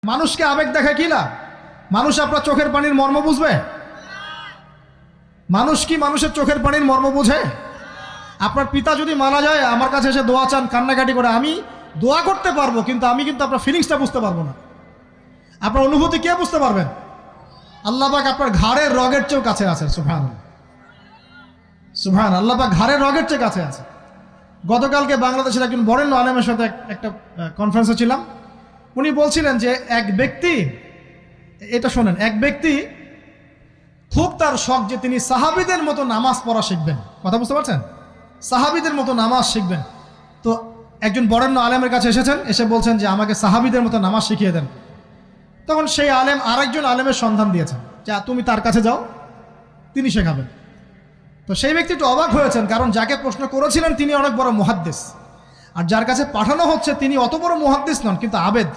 মানুষকে আবেগ দেখা কি লাভ? মানুষ আপনার চোখের পানির মর্ম বুঝবে? মানুষ কি মানুষের চোখের পানির মর্ম বুঝে? আপনার পিতা যদি মারা যায় আমার কাছে এসে দোয়া চান কান্নাকাটি করে, আমি দোয়া করতে পারবো কিন্তু আমি কিন্তু আপনার ফিলিংসটা বুঝতে পারবো না। আপনার অনুভূতি কে বুঝতে পারবেন? আল্লাহ পাক আপনার ঘাড়ের রগের চেয়েও কাছে আছেন। সুবহানাল্লাহ, সুবহানাল্লাহ। আল্লাহ পাক ঘাড়ের রগের চেয়ে কাছে আছে। গতকালকে বাংলাদেশের একজন বরেণ্য আলেমের সাথে একটা কনফারেন্সে ছিলাম। উনি বলছিলেন যে এক ব্যক্তি, এটা শোনেন, এক ব্যক্তি খুব তার শখ যে তিনি সাহাবীদের মতো নামাজ পড়া শিখবেন। কথা বুঝতে পারছেন? সাহাবীদের মতো নামাজ শিখবেন। তো একজন বরেণ্য আলেমের কাছে এসেছেন, এসে বলছেন যে আমাকে সাহাবীদের মতো নামাজ শিখিয়ে দেন। তখন সেই আলেম আরেকজন আলেমের সন্ধান দিয়েছেন, যা তুমি তার কাছে যাও, তিনি শেখাবেন। তো সেই ব্যক্তি একটু অবাক হয়েছেন, কারণ যাকে প্রশ্ন করেছিলেন তিনি অনেক বড় মুহাদ্দিস, আর যার কাছে পাঠানো হচ্ছে তিনি অত বড় মুহাদ্দিস নন কিন্তু আবেদ।